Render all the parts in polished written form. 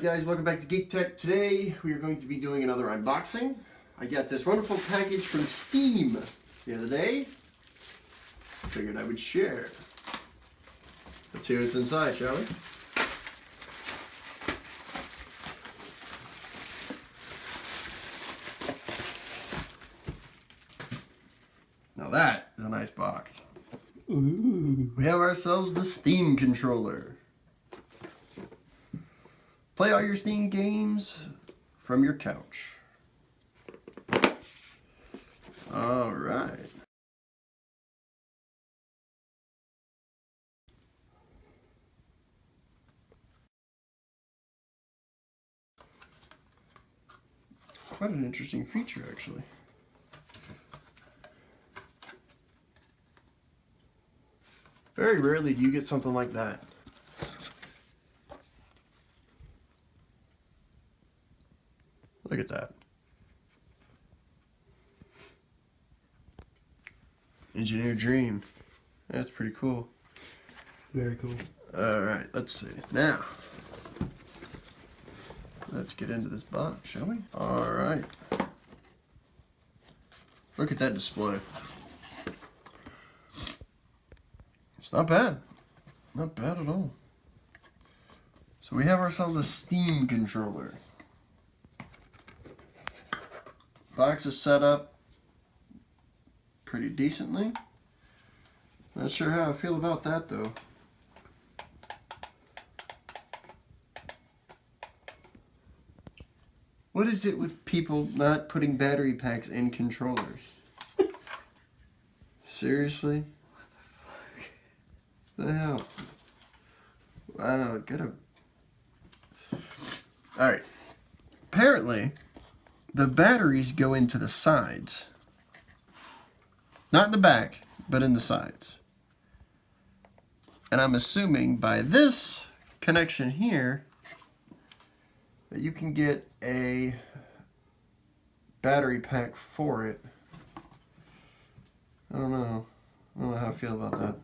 Alright guys, welcome back to Geek Tech. Today we are going to be doing another unboxing. I got this wonderful package from Steam the other day. Figured I would share. Let's see what's inside, shall we? Now that is a nice box. Ooh. We have ourselves the Sream Controller. Play all your Steam games from your couch. All right. Quite an interesting feature, actually. Very rarely do you get something like that. Look at that. Engineer dream. That's pretty cool. Very cool. Alright, let's see. Now, let's get into this box, shall we? Alright. Look at that display. It's not bad. Not bad at all. So we have ourselves a Sream Controller. Box is set up pretty decently. Not sure how I feel about that though. What is it with people not putting battery packs in controllers? Seriously? What the hell? Wow, gotta... Alright. Apparently, the batteries go into the sides. Not in the back, but in the sides. And I'm assuming by this connection here that you can get a battery pack for it. I don't know. I don't know how I feel about that.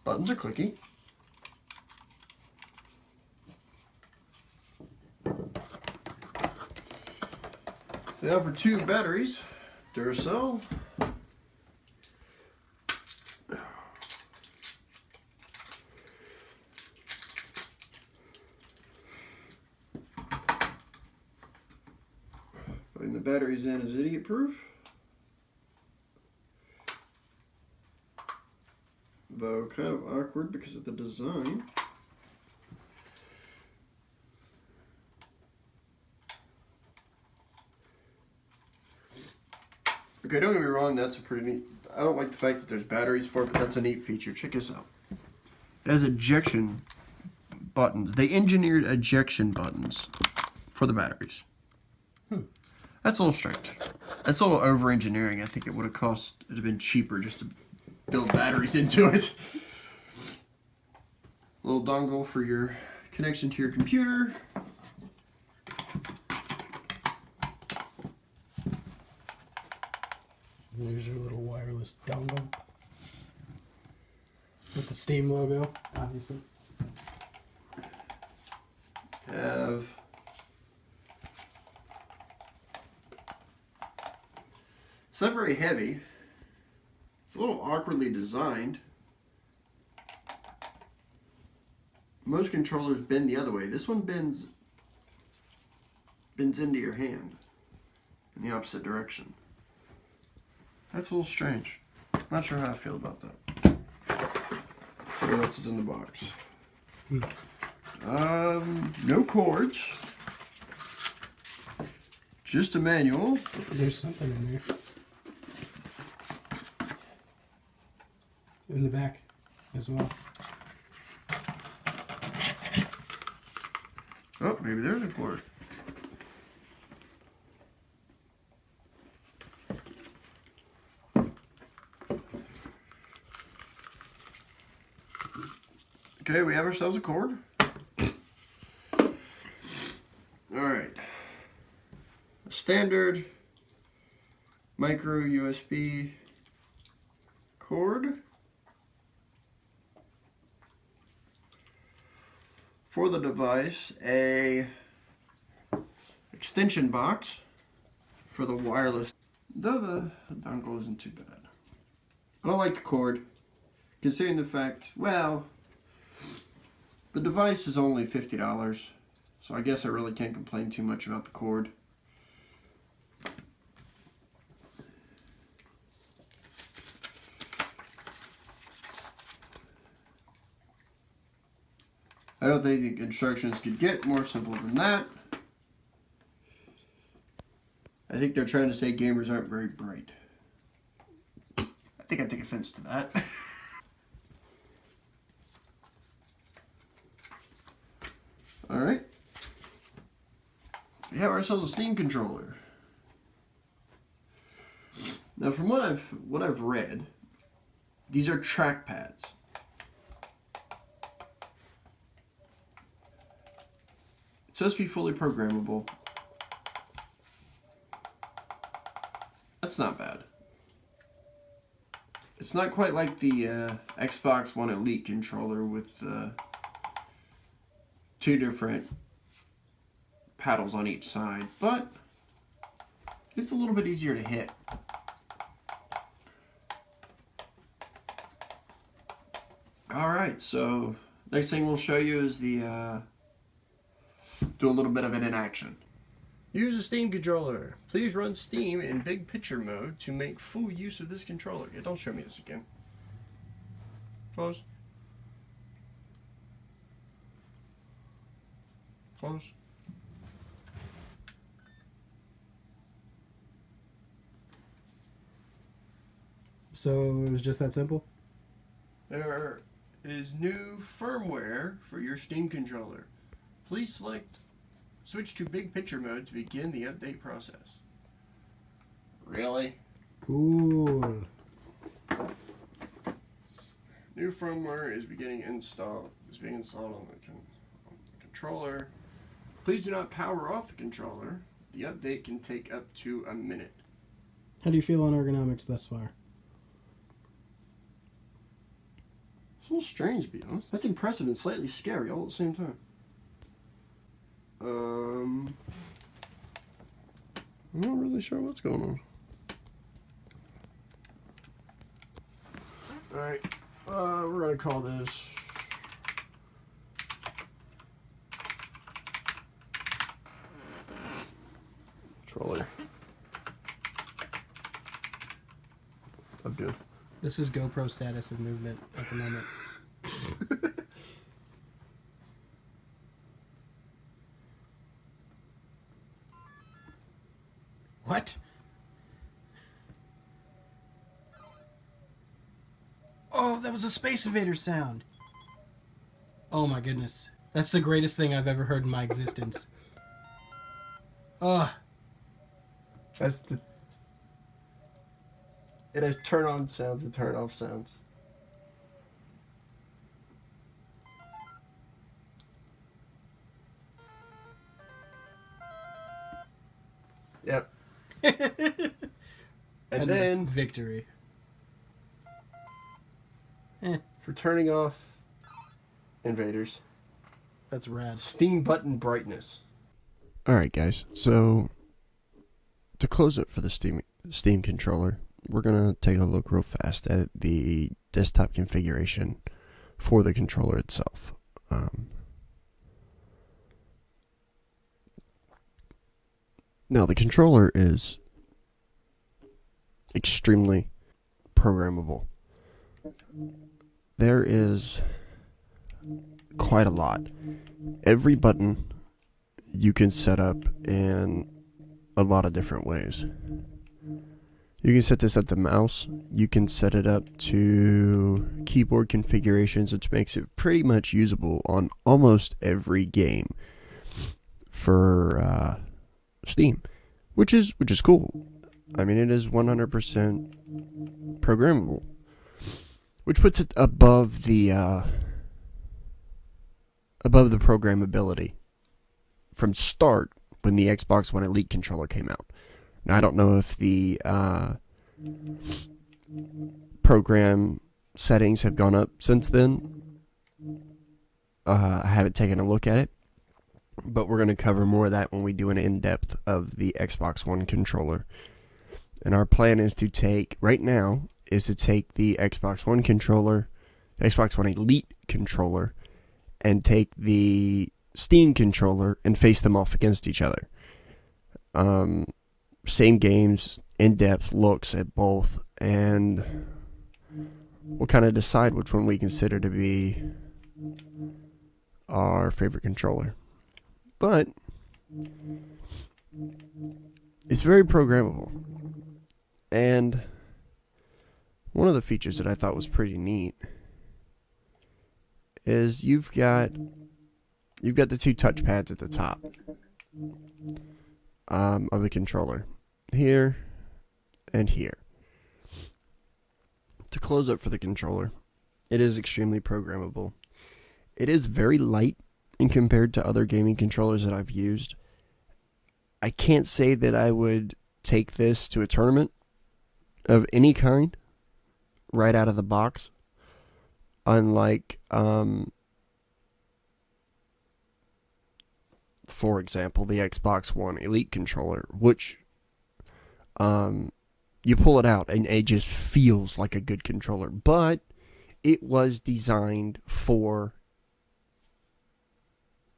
Buttons are clicky. They offer 2 batteries. Duracell. Putting the batteries in is idiot proof. Though kind of awkward because of the design. Okay, don't get me wrong, that's a pretty neat... I don't like the fact that there's batteries for it, but that's a neat feature. Check this out. It has ejection buttons. They engineered ejection buttons for the batteries. That's a little strange. That's a little over-engineering. I think it would have cost... It would have been cheaper just to build batteries into it. Little dongle for your connection to your computer. There's your little wireless dongle with the Steam logo, obviously. Have it's not very heavy. It's a little awkwardly designed. Most controllers bend the other way. This one bends into your hand in the opposite direction. That's a little strange. Not sure how I feel about that. So what else is in the box? No cords. Just a manual. There's something in there. In the back as well. Oh, maybe there's a cord. Okay, we have ourselves a cord. Alright. A standard micro USB cord. for the device a extension box for the wireless. Though the dongle isn't too bad. I don't like the cord, considering the fact, well, the device is only $50, so I guess I really can't complain too much about the cord. I don't think the instructions could get more simple than that. I think they're trying to say gamers aren't very bright. I think I take offense to that. Alright. We have ourselves a Sream Controller. Now from what I've read, these are trackpads. It's supposed to be fully programmable. That's not bad. It's not quite like the Xbox One Elite controller with two different paddles on each side, but it's a little bit easier to hit. Alright, so next thing we'll show you is the do a little bit of it in action. Use a Sream controller. Please run Steam in big picture mode to make full use of this controller. Yeah, don't show me this again. Close. Close. So it was just that simple? There is new firmware for your Sream controller. Please switch to big picture mode to begin the update process. Really? Cool. New firmware is being installed on the controller. Please do not power off the controller. The update can take up to a minute. How do you feel on ergonomics thus far? It's a little strange, to be honest. That's impressive and slightly scary all at the same time. I'm not really sure what's going on. Alright, we're gonna call this controller. I'm good. This is GoPro status of movement at the moment. What? Oh, that was a Space Invader sound. Oh my goodness. That's the greatest thing I've ever heard in my existence. Ugh. It has turn on sounds and turn off sounds. Yep. and then victory. For turning off invaders. That's rad. Steam button brightness. Alright guys, so to close it for the Steam controller, we're going to take a look real fast at the desktop configuration for the controller itself. Now the controller is extremely programmable. There is quite a lot. Every button you can set up in a lot of different ways. You can set this up to mouse. You can set it up to keyboard configurations, which makes it pretty much usable on almost every game for Steam, which is cool. I mean, it is 100% programmable, which puts it above the programmability from start when the Xbox One Elite controller came out. Now, I don't know if the program settings have gone up since then. I haven't taken a look at it, but we're going to cover more of that when we do an in-depth of the Xbox One controller. And our plan is to take, right now, is to take the Xbox One controller, the Xbox One Elite controller, and take the Steam controller and face them off against each other. Same games, in-depth looks at both, and we'll kind of decide which one we consider to be our favorite controller. But it's very programmable. And one of the features that I thought was pretty neat is you've got the two touchpads at the top of the controller, here and here. To close up for the controller, it is extremely programmable. It is very light in compared to other gaming controllers that I've used. I can't say that I would take this to a tournament of any kind right out of the box, unlike for example the Xbox One Elite controller, which you pull it out and it just feels like a good controller, but it was designed for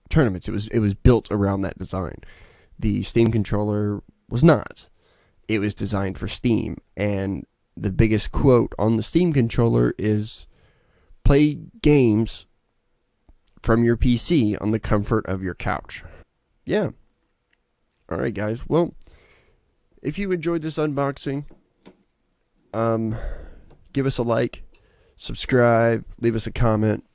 tournaments. It was built around that design. The Steam controller was not. It was designed for Steam, and the biggest quote on the Steam controller is, "Play games from your PC on the comfort of your couch." Yeah. Alright, guys. Well, if you enjoyed this unboxing, give us a like, subscribe, leave us a comment,